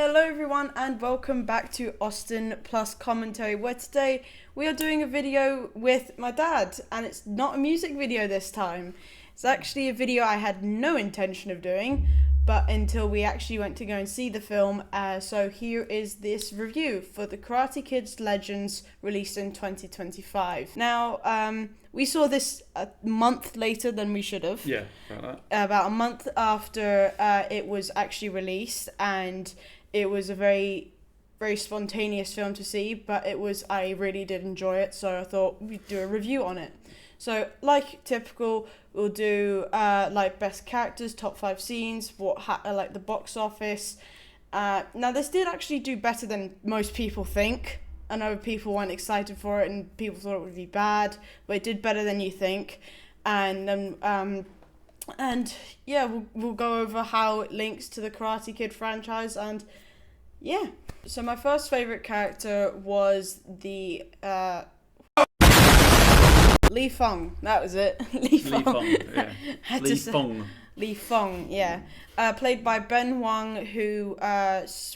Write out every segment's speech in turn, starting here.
Hello everyone and welcome back to AustinPlus commentary, where today we are doing a video with my dad, and it's not a music video this time. It's actually a video I had no intention of doing, but until we actually went to go and see the film. So here is this review for The Karate Kid Legends, released in 2025. Now, we saw this a month later than we should have. Yeah, about that. About a month after it was actually released, and it was a very, very spontaneous film to see, but I really did enjoy it, so I thought we'd do a review on it. So, like typical, we'll do like best characters, top 5 scenes, like the box office. Now, this did actually do better than most people think. I know people weren't excited for it, and people thought it would be bad, but it did better than you think. And yeah, we'll go over how it links to the Karate Kid franchise, and yeah. So my first favorite character was the Li Feng. That was it. Li Feng. Yeah. Li Feng. Li Feng, yeah. Played by Ben Wang, who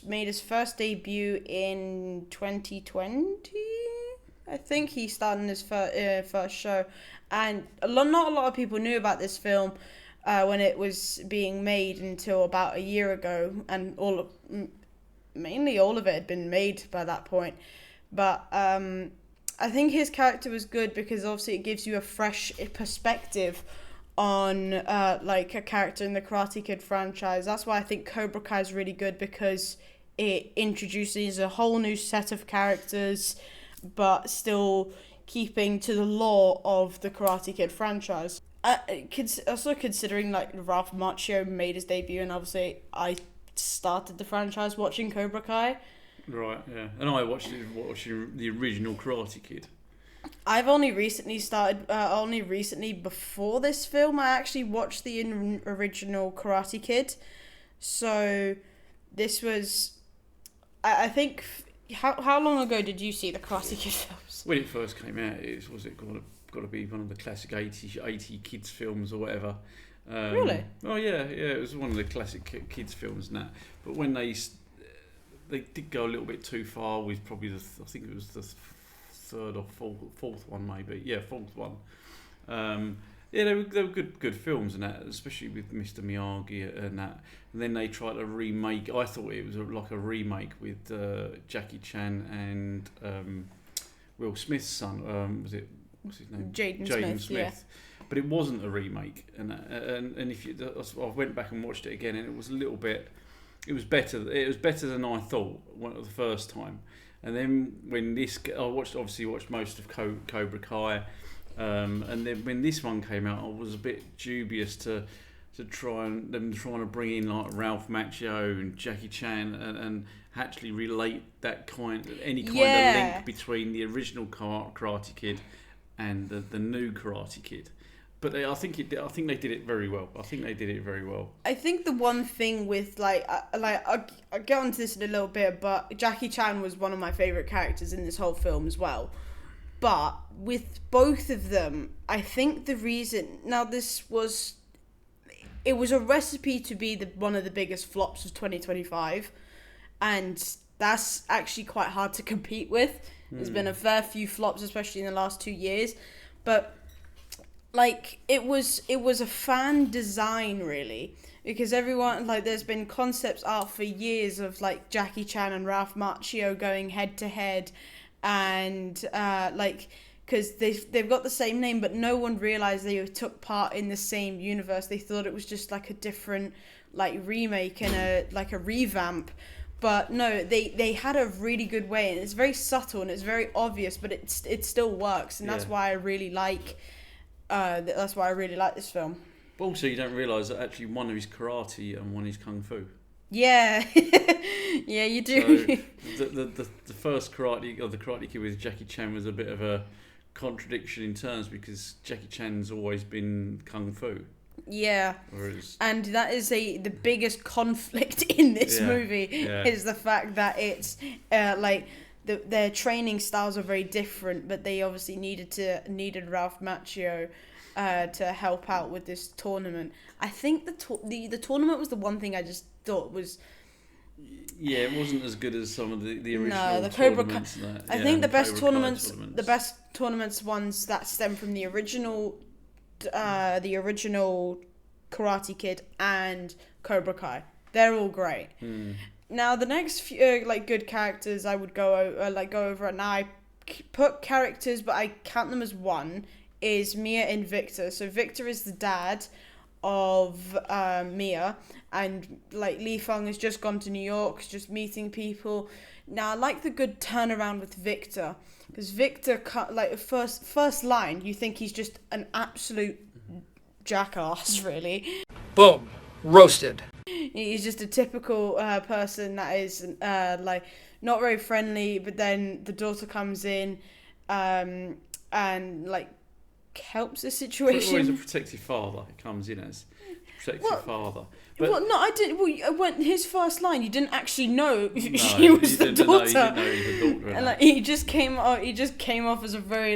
made his first debut in 2020. I think he started in his first show, and not a lot of people knew about this film when it was being made until about a year ago, and mainly all of it had been made by that point. But I think his character was good because obviously it gives you a fresh perspective on like a character in the Karate Kid franchise. That's why I think Cobra Kai is really good, because it introduces a whole new set of characters, but still keeping to the lore of the Karate Kid franchise. Also considering like Ralph Macchio made his debut, and obviously I started the franchise watching Cobra Kai. Right, yeah. And I watched the original Karate Kid. I've only recently before this film, I actually watched the original Karate Kid. So this was, I think, how long ago did you see the Karate Kid films? When it first came out, was it got to be one of the classic 80 kids films or whatever. Really? Oh yeah, it was one of the classic kids films and that. But when they did go a little bit too far with probably I think it was the third or fourth one maybe. Yeah, fourth one. Yeah, they were good films and that, especially with Mr. Miyagi and that. And then they tried to remake. I thought it was like a remake with Jackie Chan and Will Smith's son. What's his name? Jaden Smith. Yeah. But it wasn't a remake, and if I went back and watched it again, and it was a little bit. It was better. It was better than I thought the first time. And then when I watched most of Cobra Kai, and then when this one came out, I was a bit dubious to trying to bring in like Ralph Macchio and Jackie Chan and actually relate any kind of link between the original Karate Kid and the new Karate Kid. But I think they did it very well. I think the one thing with I'll get onto this in a little bit, but Jackie Chan was one of my favorite characters in this whole film as well. But with both of them, I think the reason it was a recipe to be one of the biggest flops of 2025, and that's actually quite hard to compete with. There's been a fair few flops, especially in the last 2 years, but like it was a fan design really, because everyone there's been concepts out for years of like Jackie Chan and Ralph Macchio going head to head, and because they've got the same name, but no one realized they took part in the same universe. They thought it was just like a different remake and a revamp. But no, they had a really good way, and it's very subtle and it's very obvious, but it still works, and that's why I really like. That's why I really like this film. But also, you don't realise that actually one is karate and one is kung fu. Yeah, yeah, you do. So the first Karate Kid with Jackie Chan was a bit of a contradiction in terms, because Jackie Chan's always been kung fu. Yeah, and that is the biggest conflict in this movie is the fact that it's their training styles are very different, but they obviously needed Ralph Macchio to help out with this tournament. I think the tournament was the one thing I just thought was Yeah, it wasn't as good as some of the original No, the Cobra Kai. tournaments. And that. I Yeah, think the best Cobra Kai tournaments, ones that stem from the original Karate Kid and Cobra Kai. They're all great. Now the next few good characters I would go over, and I put characters, but I count them as one. Is Mia and Victor. So Victor is the dad of Mia, and Lee Fung has just gone to New York, just meeting people. Now I like the good turnaround with Victor, because Victor first line you think he's just an absolute jackass, really. Boom, roasted. He's just a typical person that is not very friendly, but then the daughter comes in and helps the situation. Always a protective father. He comes in as protective father. But no, I didn't. Well, when his first line, you didn't actually know she was the daughter. You didn't know he was the daughter. And he just came off as a very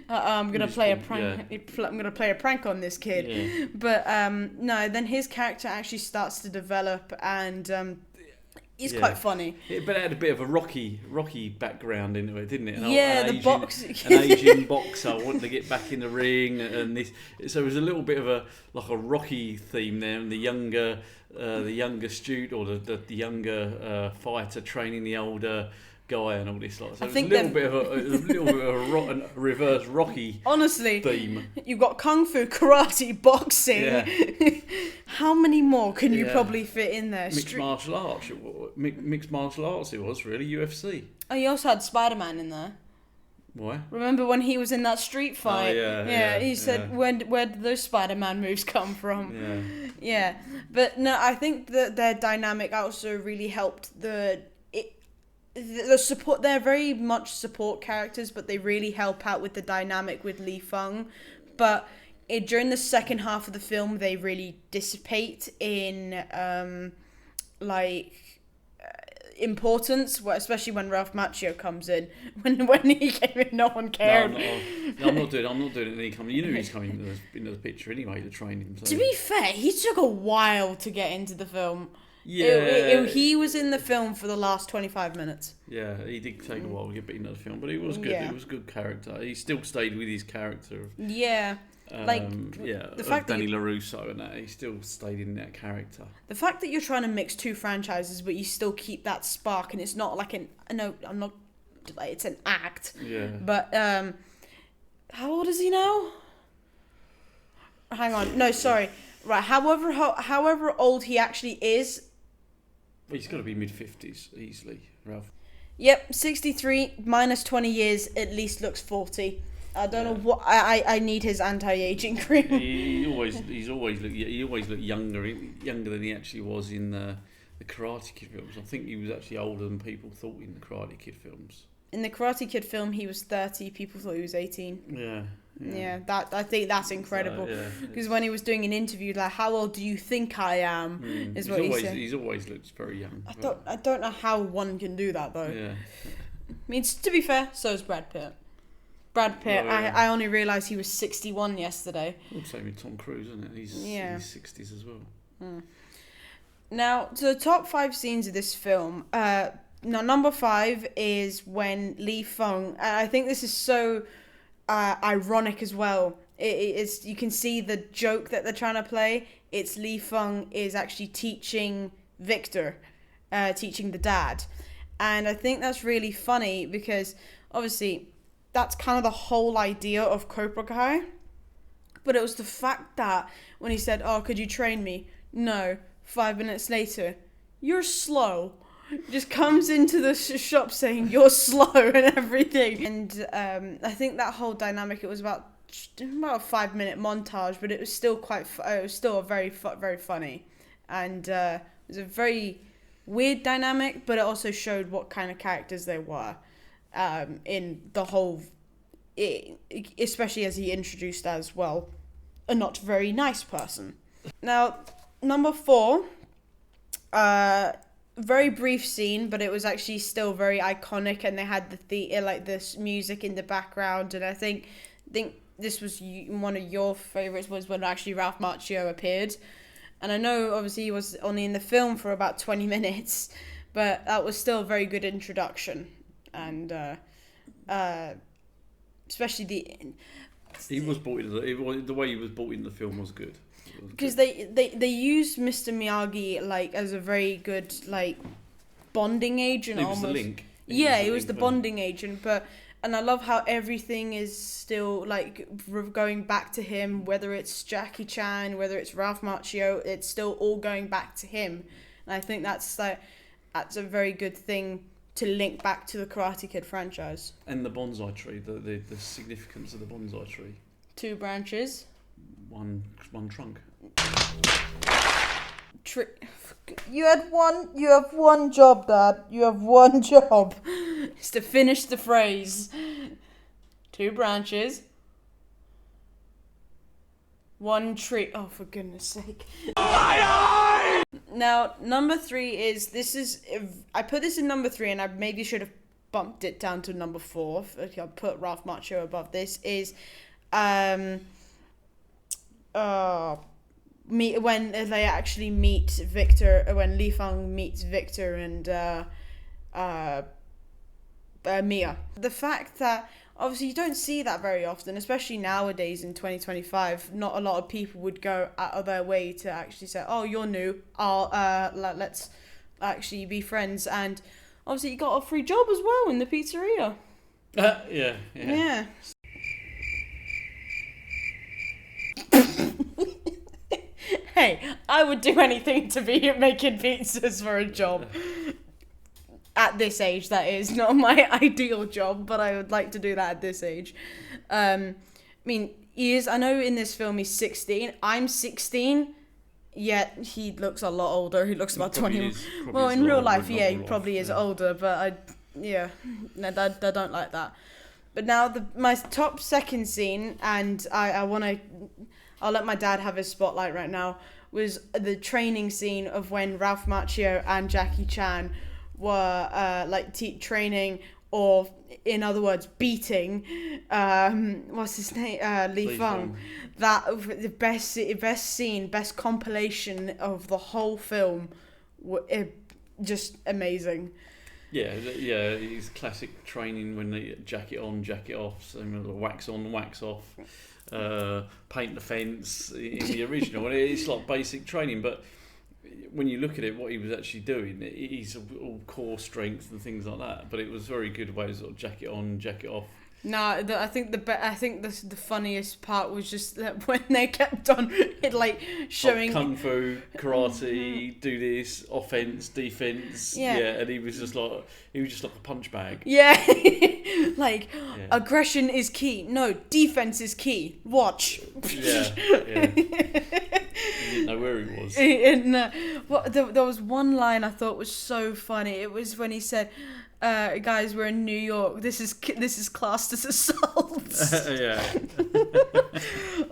I'm gonna play a prank. Yeah. I'm gonna play a prank on this kid. Yeah. But no, then his character actually starts to develop, and he's quite funny. But it had a bit of a rocky background into it, didn't it? The an Asian boxer wanted to get back in the ring, and this. So it was a little bit of a Rocky theme there, and the younger student or the younger fighter training the older guy and all this. So it was a little bit of a reverse Rocky. Honestly, theme. You've got kung fu, karate, boxing. Yeah. How many more can you probably fit in there? Mixed martial arts. Mixed martial arts. It was really UFC. Oh, you also had Spider-Man in there. Why? Remember when he was in that street fight? Oh, yeah. He said, where did those Spider-Man moves come from? Yeah. Yeah, but no, I think that their dynamic also really helped the support. They're very much support characters, but they really help out with the dynamic with Lee Fung. But during the second half of the film, they really dissipate in importance, especially when Ralph Macchio comes in. When he came in, no one cared. No, I'm not doing it. And he coming. You knew he's coming into the picture anyway to train him. So. To be fair, he took a while to get into the film. Yeah, he was in the film for the last 25 minutes. Yeah, he did take a while to get into the film, but he was good. Yeah. He was a good character. He still stayed with his character. Yeah. The fact that Danny LaRusso and that, he still stayed in that character. The fact that you're trying to mix two franchises, but you still keep that spark, and it's not it's an act. Yeah. But how old is he now? Hang on, no, sorry. Right, however old he actually is. He's got to be mid-50s easily, Ralph. Yep, 63 minus 20 years at least looks 40. I don't know what I need his anti-aging cream. He always looked younger than he actually was in the Karate Kid films. I think he was actually older than people thought in the Karate Kid films. In the Karate Kid film, he was 30. People thought he was 18. Yeah. I think that's incredible. Because when he was doing an interview, how old do you think I am? Is what he said. He's always looked very young. I don't know how one can do that though. Yeah. I mean, to be fair, so is Brad Pitt. I only realised he was 61 yesterday. Well, same with Tom Cruise, isn't it? He's in his 60s as well. Now, to the top 5 scenes of this film. Now, number 5 is when Lee Fung. I think this is so ironic as well. It's you can see the joke that they're trying to play. It's Lee Fung is actually teaching Victor, teaching the dad, and I think that's really funny because obviously that's kind of the whole idea of Cobra Kai. But it was the fact that when he said, "Oh, could you train me?" No. 5 minutes later, "You're slow." Just comes into the shop saying you're slow and everything. And I think that whole dynamic, it was about a 5-minute montage, but it was still very funny. And it was a very weird dynamic, but it also showed what kind of characters they were in the whole, especially as he introduced as well a not very nice person. Now, number 4, very brief scene, but it was actually still very iconic, and they had this music in the background, and I think this was one of your favorites, was when actually Ralph Macchio appeared. And I know obviously he was only in the film for about 20 minutes, but that was still a very good introduction, and especially He was brought into the way he was brought into the film was good. Because they used Mr. Miyagi like as a very good like bonding agent. He was almost. the link. He was the bonding agent, and I love how everything is still like going back to him. Whether it's Jackie Chan, whether it's Ralph Macchio, it's still all going back to him. And I think that's a very good thing to link back to the Karate Kid franchise. And the bonsai tree, the significance of the bonsai tree. 2 branches. One trunk. You have one job, Dad. You have one job. It's to finish the phrase. 2 branches. 1 tree. Oh, for goodness sake. Now, number 3 is, I put this in number 3 and I maybe should have bumped it down to number 4. I put Ralph Macchio above this, is, when they actually meet Victor, when Li Fang meets Victor and Mia. The fact that obviously you don't see that very often, especially nowadays in 2025. Not a lot of people would go out of their way to actually say, "Oh, you're new. Let's actually be friends." And obviously you got a free job as well in the pizzeria. Yeah. Hey, I would do anything to be making pizzas for a job. At this age, that is not my ideal job, but I would like to do that at this age. I mean, I know in this film he's 16. I'm 16, yet he looks a lot older. He looks about 20. Well, in real life, he probably is older, but I don't like that. But now my top second scene, and I'll let my dad have his spotlight right now, was the training scene of when Ralph Macchio and Jackie Chan were training, or in other words, beating what's his name, Li Fang. That the best compilation of the whole film. Just amazing. Yeah, he's classic training when they jacket on, jacket off, so wax on, wax off, paint the fence in the original. And it's like basic training, but when you look at it, what he was actually doing, he's all core strength and things like that. But it was very good ways of jacket on, jacket off. No, I think the funniest part was just that when they kept on showing kung fu, karate, do this, offense, defense. Yeah, and he was just like a punch bag. Yeah, aggression is key. No, defense is key. Watch. Yeah. He didn't know where he was. There was one line I thought was so funny. It was when he said, "Guys, we're in New York. This is classed as assault." Yeah.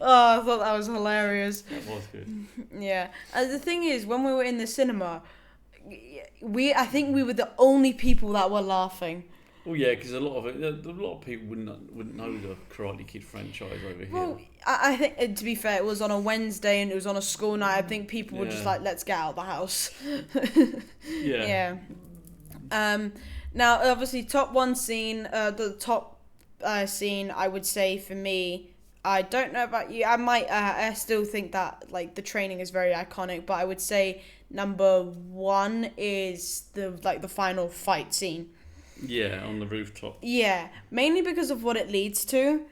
Oh, I thought that was hilarious. That was good. Yeah. The thing is, when we were in the cinema, I think we were the only people that were laughing. Well, yeah, because a lot of people wouldn't know the Karate Kid franchise over here. Well, I think, to be fair, it was on a Wednesday and it was on a school night. I think people were just like, "Let's get out of the house." Yeah. Now, obviously, top one scene, the top scene, I would say for me, I don't know about you. I still think that the training is very iconic, but I would say number 1 is the final fight scene. Yeah, on the rooftop. Yeah, mainly because of what it leads to.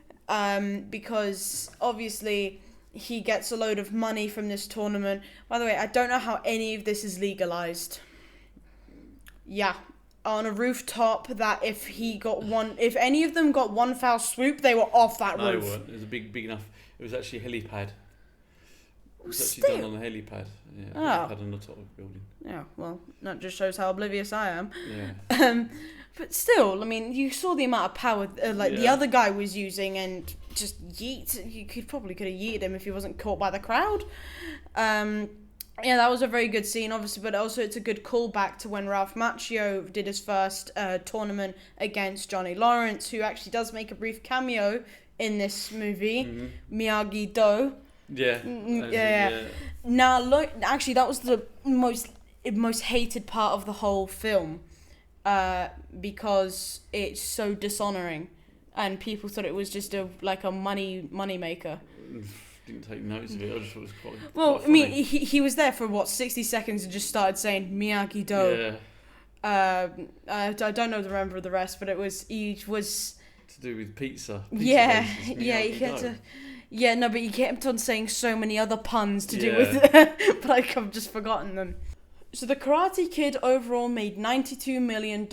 Because obviously he gets a load of money from this tournament. By the way, I don't know how any of this is legalized. Yeah, on a rooftop, that if any of them got one foul swoop, they were off that roof. They weren't. It was a big enough. It was actually a helipad. It was actually done on a helipad. Yeah, helipad on the top of the building. Yeah, well, that just shows how oblivious I am. Yeah. But still, I mean, you saw the amount of power the other guy was using, and just yeet. You could have yeeted him if he wasn't caught by the crowd. Yeah, that was a very good scene, obviously, but also it's a good callback to when Ralph Macchio did his first tournament against Johnny Lawrence, who actually does make a brief cameo in this movie, Miyagi-Do. Yeah. Yeah. Now, actually, that was the most most hated part of the whole film, because it's so dishonoring, and people thought it was just a money maker. Didn't take notice of it. I just thought it was quite. Well, quite I mean, funny. he was there for 60 seconds and just started saying Miyagi-Do. Yeah, I don't know the remember the rest, but he was. to do with pizza. Yeah, bases, yeah, he Miyagi-Do. kept to. Yeah, no, but he kept on saying so many other puns to do Yeah. with, but I've just forgotten them. So the Karate Kid overall made $92 million,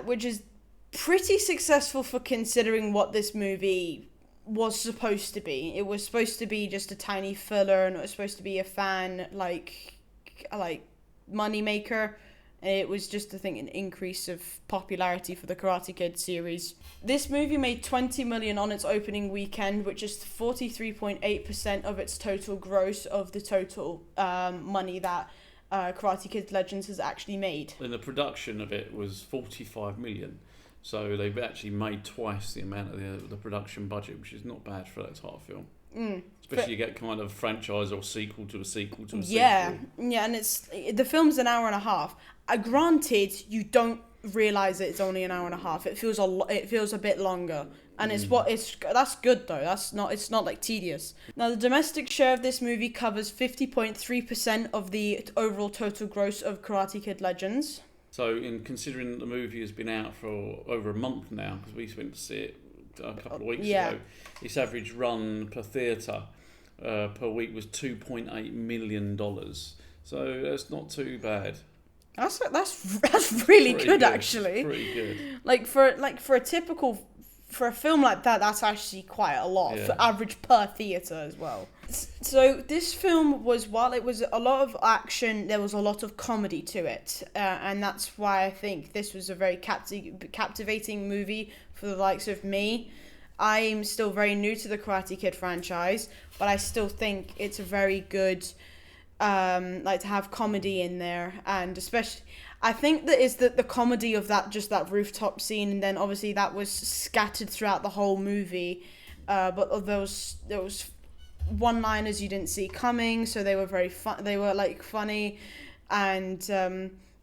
which is pretty successful for considering what this movie was supposed to be. It was supposed to be just a tiny filler, and it was supposed to be a fan like money maker. It was just, I think, an increase of popularity for the Karate Kid series. This movie made $20 million on its opening weekend, which is 43.8% of its total gross of the total money that Karate Kid Legends has actually made. And the production of it was 45 million. So they've actually made twice the amount of the production budget, which is not bad for that type of film. Especially you get kind of franchise or sequel to a sequel to a Yeah, sequel. yeah, and the film's an hour and a half. Granted, you don't realize it's only an hour and a half. It feels a bit longer, and that's good though. It's not like tedious. Now the domestic share of this movie covers 50.3% of the overall total gross of Karate Kid Legends. So in considering that the movie has been out for over a month now, because we went to see it a couple of weeks ago, its average run per theatre per week was $2.8 million. So that's not too bad. That's really Pretty good actually. Pretty good. For a film like that, that's actually quite a lot for average per theatre as well. So this film while it was a lot of action, there was a lot of comedy to it, and that's why I think this was a very captivating movie for the likes of me. I'm still very new to the Karate Kid franchise, but I still think it's a very good, to have comedy in there, and especially I think that is the comedy of that rooftop scene, and then obviously that was scattered throughout the whole movie, but there was one-liners you didn't see coming, so they were very fun. They were funny, and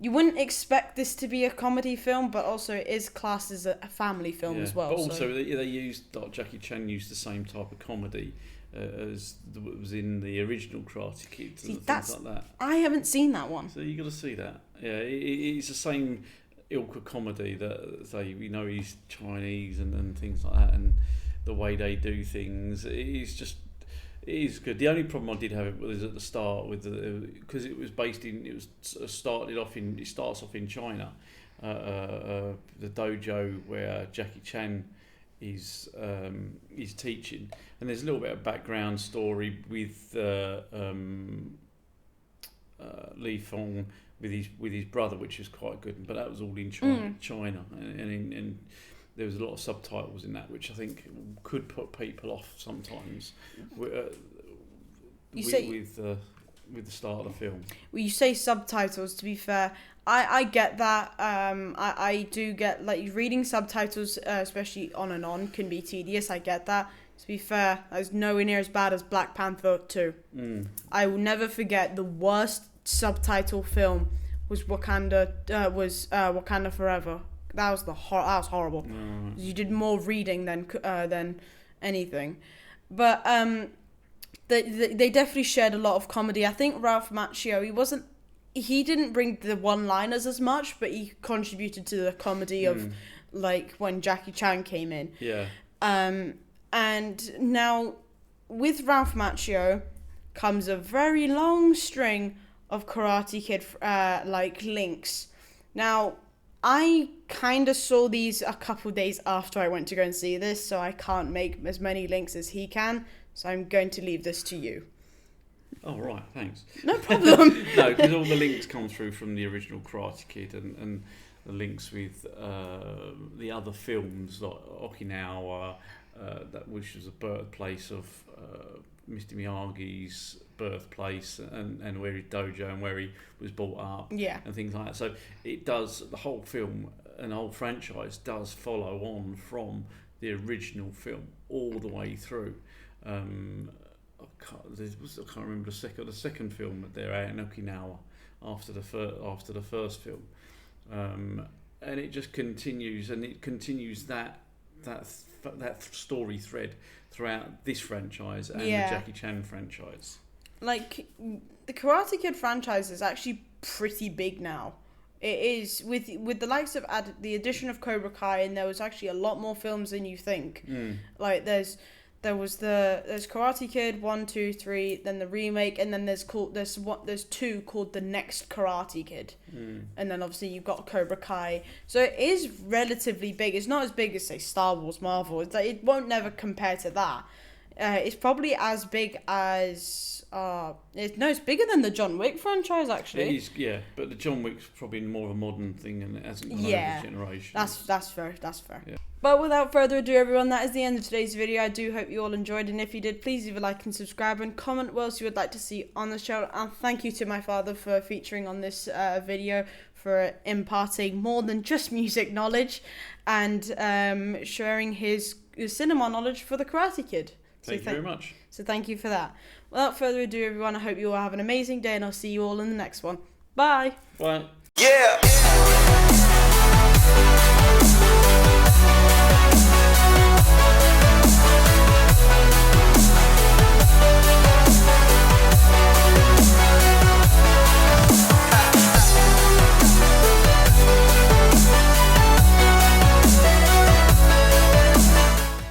you wouldn't expect this to be a comedy film, but also it is classed as a family film as well. But also they used, Jackie Chan used the same type of comedy as was in the original Karate Kid. See, things like that. I haven't seen that one. So you got to see that. Yeah, it's the same ilk of comedy that he's Chinese and things like that, and the way they do things. It is good. The only problem I did have was at the start because it starts off in China, the dojo where Jackie Chan is teaching, and there's a little bit of background story with Li Fong with his brother, which is quite good. But that was all in China, and there was a lot of subtitles in that, which I think could put people off sometimes. With the start of the film. Well, you say subtitles. To be fair, I get that. I do get reading subtitles, especially on and on, can be tedious. I get that. To be fair, that's nowhere near as bad as Black Panther 2. I will never forget the worst subtitle film was Wakanda Forever. That was horrible. You did more reading than anything, but they definitely shared a lot of comedy. I think Ralph Macchio, he didn't bring the one-liners as much, but he contributed to the comedy of when Jackie Chan came in. Yeah. And now with Ralph Macchio comes a very long string of Karate Kid links. Now, I kind of saw these a couple days after I went to go and see this, so I can't make as many links as he can, so I'm going to leave this to you. Oh, right, thanks. No problem. No, because all the links come through from the original Karate Kid and the links with the other films like Okinawa, which was a birthplace of Mr. Miyagi's birthplace and where his dojo and where he was brought up, and things like that. So it does, the whole film and the whole franchise does follow on from the original film all the way through. I I can't remember the second film that they're out in Okinawa after the first film, and it just continues, and it continues that story thread throughout this franchise and the Jackie Chan franchise. Like, the Karate Kid franchise is actually pretty big now. It is, with the likes of the addition of Cobra Kai, and there was actually a lot more films than you think. Like there's Karate Kid 1, 2, 3, then the remake, and then there's two called The Next Karate Kid, and then obviously you've got Cobra Kai. So it is relatively big. It's not as big as say Star Wars, Marvel. It won't never compare to that. It's probably as big as it's bigger than the John Wick franchise actually. It is, yeah, but the John Wick's probably more of a modern thing, and it hasn't gone over the generation. That's fair. Yeah. Yeah. But without further ado, everyone, that is the end of today's video. I do hope you all enjoyed, and if you did, please leave a like and subscribe, and comment what else you would like to see on the show. And thank you to my father for featuring on this video, for imparting more than just music knowledge, and sharing his cinema knowledge for the Karate Kid. Thank you very much. So thank you for that. Without further ado, everyone, I hope you all have an amazing day, and I'll see you all in the next one. Bye. Bye. Yeah.